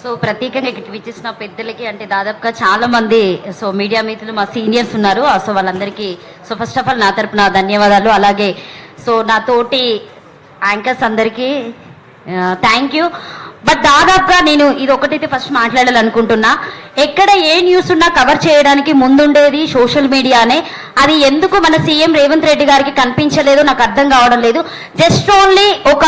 So ప్రత్యేకంగా ఇక్కడ విచ్చేసిన పెద్దలకి అంటే దాదాపుగా చాలా మంది సో మీడియా మిత్రులు మా సీనియర్స్ ఉన్నారు. సో వాళ్ళందరికీ సో ఫస్ట్ ఆఫ్ ఆల్ నా తరపున ధన్యవాదాలు. అలాగే సో నా తోటి యాంకర్స్ అందరికీ థ్యాంక్ యూ. బట్ దాదాపుగా నేను ఇది ఒకటైతే ఫస్ట్ మాట్లాడాలనుకుంటున్నా. ఎక్కడ ఏ న్యూస్ ఉన్నా కవర్ చేయడానికి ముందుండేది సోషల్ మీడియానే. అది ఎందుకు మన సీఎం రేవంత్ రెడ్డి గారికి కనిపించలేదు నాకు అర్థం కావడం లేదు. జస్ట్ ఓన్లీ ఒక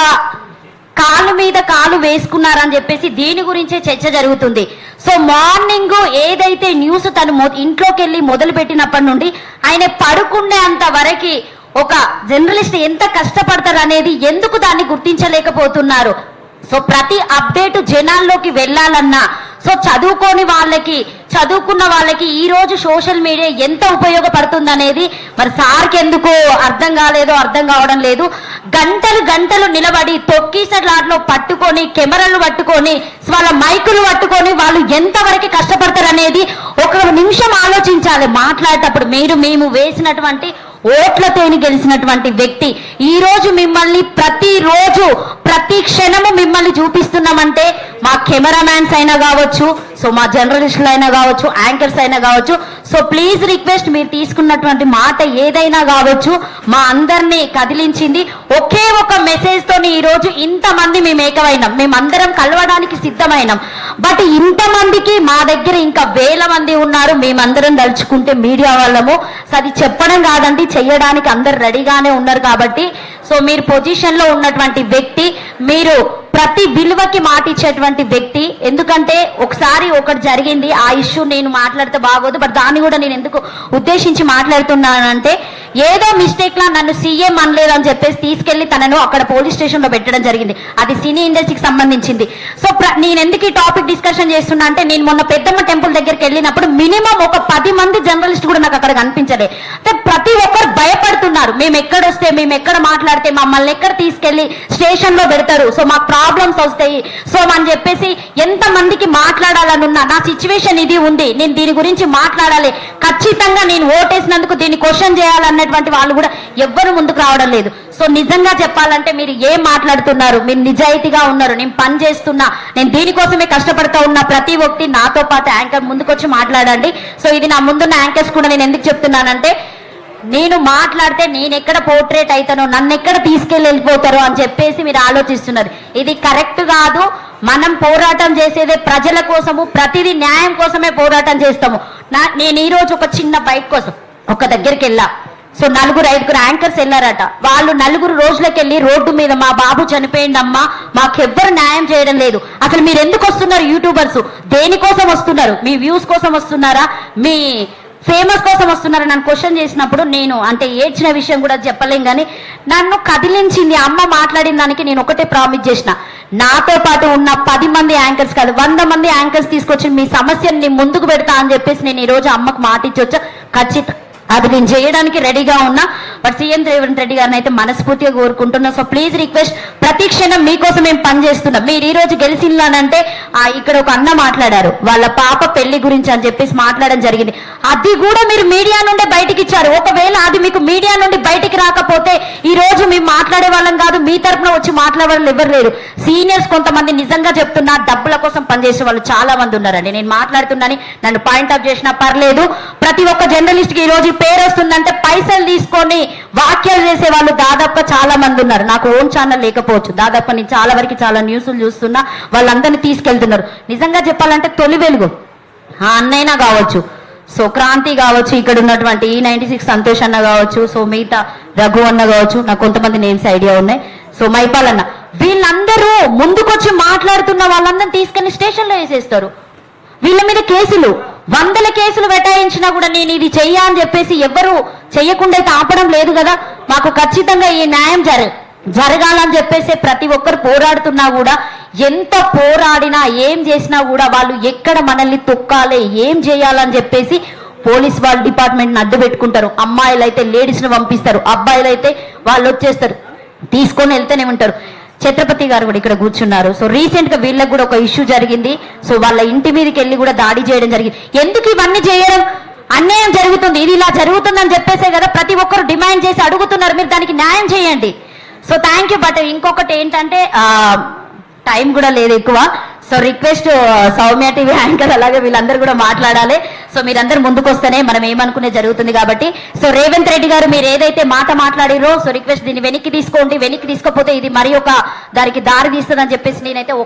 కాలు మీద కాలు వేసుకున్నారని చెప్పేసి దీని గురించే చర్చ జరుగుతుంది. సో మార్నింగ్ ఏదైతే న్యూస్ తను ఇంట్లోకి వెళ్ళి మొదలు పెట్టినప్పటి నుండి ఆయన పడుకునే అంత వరకు ఒక జర్నలిస్ట్ ఎంత కష్టపడతారు అనేది ఎందుకు దాన్ని గుర్తించలేకపోతున్నారు. సో ప్రతి అప్డేట్ జనాల్లోకి వెళ్ళాలన్నా సో చదువుకున్న వాళ్ళకి ఈ రోజు సోషల్ మీడియా ఎంత ఉపయోగపడుతుంది అనేది మరి సార్కి ఎందుకు అర్థం కావడం లేదు. గంటలు నిలబడి తొక్కిసలాట్లో పట్టుకొని కెమెరాలు పట్టుకొని వాళ్ళ మైకులు పట్టుకొని వాళ్ళు ఎంతవరకు కష్టపడతారు అనేది ఒక నిమిషం ఆలోచించాలి. మాట్లాడేటప్పుడు మేము వేసినటువంటి ఓట్లతోని గెలిచినటువంటి వ్యక్తి ఈ రోజు మిమ్మల్ని ప్రతి క్షణము మిమ్మల్ని చూపిస్తున్నామంటే మా కెమెరామ్యాన్స్ అయినా కావచ్చు, సో మా జర్నలిస్టులు అయినా కావచ్చు, యాంకర్స్ అయినా కావచ్చు. సో ప్లీజ్ రిక్వెస్ట్, మీరు తీసుకున్నటువంటి మాట ఏదైనా కావచ్చు మా అందరినీ కదిలించింది. ఒకే ఒక మెసేజ్ తోని ఈ రోజు ఇంతమంది మేము ఏకమైనాం, మేమందరం కలవడానికి సిద్ధమైనాం. బట్ ఇంతమందికి మా దగ్గర ఇంకా వేల మంది ఉన్నారు. మేమందరం తలుచుకుంటే మీడియా వాళ్ళము అది చెప్పడం కాదండి, చెయ్యడానికి అందరు రెడీగానే ఉన్నారు. కాబట్టి సో మీరు పొజిషన్లో ఉన్నటువంటి వ్యక్తి, మీరు ప్రతి విలువకి మాట ఇచ్చేటువంటి వ్యక్తి. ఎందుకంటే ఒకసారి ఒకటి జరిగింది, ఆ ఇష్యూ నేను మాట్లాడితే బాగోదు, బట్ దాన్ని కూడా నేను ఎందుకు ఉద్దేశించి మాట్లాడుతున్నానంటే ఏదో మిస్టేక్ లా నన్ను సీఎం అనలేదు అని చెప్పేసి తీసుకెళ్లి తనను అక్కడ పోలీస్ స్టేషన్ లో పెట్టడం జరిగింది. అది సినీ ఇండస్ట్రీకి సంబంధించింది. సో నేను ఎందుకు ఈ టాపిక్ డిస్కషన్ చేస్తున్నా అంటే నేను మొన్న పెద్దమ్మ టెంపుల్ దగ్గరికి వెళ్ళినప్పుడు మినిమం ఒక 10 మంది జర్నలిస్ట్ కూడా నాకు అక్కడ కనిపించలే. అంటే ప్రతి ఒక్కరు భయపడుతున్నారు, మేము ఎక్కడ మాట్లాడితే మమ్మల్ని ఎక్కడ తీసుకెళ్లి స్టేషన్ లో పెడతారు, సో మాకు ప్రాబ్లమ్స్ వస్తాయి, సో అని చెప్పేసి ఎంత మందికి మాట్లాడాలని ఉన్నా నా సిచ్యువేషన్ ఇది ఉంది, నేను దీని గురించి మాట్లాడాలి, ఖచ్చితంగా నేను ఓటేసినందుకు దీన్ని క్వశ్చన్ చేయాలన్నటువంటి వాళ్ళు కూడా ఎవ్వరు ముందుకు రావడం లేదు. సో నిజంగా చెప్పాలంటే మీరు ఏం మాట్లాడుతున్నారు, మీరు నిజాయితీగా ఉన్నారు, నేను పని చేస్తున్నా, నేను దీనికోసమే కష్టపడతా ఉన్నా. ప్రతి ఒక్కటి నాతో పాటు యాంకర్ ముందుకొచ్చి మాట్లాడండి. సో ఇది నా ముందున్న యాంకర్స్ కూడా నేను ఎందుకు చెప్తున్నానంటే నేను మాట్లాడితే నేను ఎక్కడ పోర్ట్రేట్ అవుతానో, నన్ను ఎక్కడ వెళ్ళిపోతారో అని చెప్పేసి మీరు ఆలోచిస్తున్నారు. ఇది కరెక్ట్ కాదు. మనం పోరాటం చేసేదే ప్రజల కోసము, ప్రతిదీ న్యాయం కోసమే పోరాటం చేస్తాము. నేను ఈ రోజు ఒక చిన్న బైక్ కోసం ఒక దగ్గరికి వెళ్ళా. సో 4-5 యాంకర్స్ వెళ్ళారట. వాళ్ళు 4 రోజులకి వెళ్ళి రోడ్డు మీద మా బాబు చనిపోయిందమ్మా, మాకెవ్వరు న్యాయం చేయడం లేదు. అసలు మీరు ఎందుకు వస్తున్నారు యూట్యూబర్స్? దేనికోసం వస్తున్నారు? మీ వ్యూస్ కోసం వస్తున్నారా, మీ ఫేమస్ కోసం వస్తున్నారా? నన్ను క్వశ్చన్ చేసినప్పుడు నేను అంటే ఏడ్చిన విషయం కూడా చెప్పలేం, కానీ నన్ను కదిలించింది అమ్మ మాట్లాడిన దానికి నేను ఒకటే ప్రామిస్ చేసిన, నాతో పాటు ఉన్న 10 మంది యాంకర్స్ కాదు 100 మంది యాంకర్స్ తీసుకొచ్చి మీ సమస్యని నేను ముందుకు పెడతా అని చెప్పేసి నేను ఈ రోజు అమ్మకు మాట ఇచ్చొచ్చా. ఖచ్చితంగా అది నేను చేయడానికి రెడీగా ఉన్నా. బట్ సీఎం రేవంత్ రెడ్డి గారిని అయితే మనస్ఫూర్తిగా కోరుకుంటున్నా. సో ప్లీజ్ రిక్వెస్ట్, ప్రతి క్షణం మీకోసం మేము పనిచేస్తున్నాం. మీరు ఈ రోజు గెలిచినానంటే ఇక్కడ ఒక అన్న మాట్లాడారు వాళ్ళ పాప పెళ్లి గురించి అని చెప్పేసి మాట్లాడడం జరిగింది. అది కూడా మీరు మీడియా నుండి బయటికి ఇచ్చారు. ఒకవేళ అది మీకు మీడియా నుండి బయటికి రాకపోతే ఈ రోజు మేము మాట్లాడే వాళ్ళం కాదు, మీ తరఫున వచ్చి మాట్లాడే వాళ్ళు ఎవరు లేరు. సీనియర్స్ కొంతమంది నిజంగా చెప్తున్నా డబ్బుల కోసం పనిచేసే వాళ్ళు చాలా మంది ఉన్నారండి. నేను మాట్లాడుతున్నాను, నన్ను పాయింట్ ఆఫ్ చేసినా పర్లేదు. ప్రతి ఒక్క జర్నలిస్ట్ కి ఈ రోజు పేరు వస్తుందంటే పైసలు తీసుకొని వ్యాఖ్యలు చేసే వాళ్ళు దాదాపుగా చాలా మంది ఉన్నారు. నాకు ఓన్ ఛానల్ లేకపోవచ్చు, దాదాపు నేను చాలా వరకు చాలా న్యూస్లు చూస్తున్నా, వాళ్ళందరినీ తీసుకెళ్తున్నారు. నిజంగా చెప్పాలంటే తొలి వెలుగు ఆ అన్నైనా కావచ్చు, సో క్రాంతి కావచ్చు, ఇక్కడ ఉన్నటువంటి E96 సంతోష్ అన్న కావచ్చు, సో మిగతా రఘు అన్న కావచ్చు, నాకు కొంతమంది నేమ్స్ ఐడియా ఉన్నాయి, సో మైపాల్ అన్న, వీళ్ళందరూ ముందుకొచ్చి మాట్లాడుతున్న వాళ్ళందరినీ తీసుకెళ్లి స్టేషన్లో వేసేస్తారు. వీళ్ళ మీద కేసులు 100 కేసులు వెటాయించినా కూడా నేను ఇది చెయ్యా అని చెప్పేసి ఎవ్వరు చెయ్యకుండా అయితే ఆపడం లేదు కదా. మాకు ఖచ్చితంగా ఈ న్యాయం జరగాలని చెప్పేసి ప్రతి ఒక్కరు పోరాడుతున్నా కూడా, ఎంత పోరాడినా ఏం చేసినా కూడా వాళ్ళు ఎక్కడ మనల్ని తొక్కాలి, ఏం చేయాలని చెప్పేసి పోలీస్ వాళ్ళ డిపార్ట్మెంట్ని అడ్డు పెట్టుకుంటారు. అమ్మాయిలు అయితే లేడీస్ని పంపిస్తారు, అబ్బాయిలు అయితే వాళ్ళు వచ్చేస్తారు, తీసుకొని వెళ్తూనే ఉంటారు. ఛత్రపతి గారు కూడా ఇక్కడ కూర్చున్నారు. సో రీసెంట్ గా వీళ్ళకి కూడా ఒక ఇష్యూ జరిగింది. సో వాళ్ళ ఇంటి మీదకి వెళ్ళి కూడా దాడి చేయడం జరిగింది. ఎందుకు ఇవన్నీ చేయడం? అన్యాయం జరుగుతుంది, ఇది ఇలా జరుగుతుందని చెప్పేసే కదా ప్రతి ఒక్కరు డిమాండ్ చేసి అడుగుతున్నారు. మీరు దానికి న్యాయం చేయండి. So thank you. బట్ ఇంకొకటి ఏంటంటే టైం కూడా లేదు ఎక్కువ. So request Soumya TV anchor అలాగే వీళ్ళందరూ కూడా మాట్లాడాలి. సో మీరందరూ ముందుకు వస్తేనే మనం ఏమనుకునే జరుగుతుంది కాబట్టి. సో రేవంత్ రెడ్డి గారు మీరు ఏదైతే మాట మాట్లాడిరో సో రిక్వెస్ట్ దీన్ని వెనక్కి తీసుకోండి. వెనక్కి తీసుకోకపోతే ఇది మరి ఒక దానికి దారి తీస్తుందని చెప్పేసి నేనైతే ఒక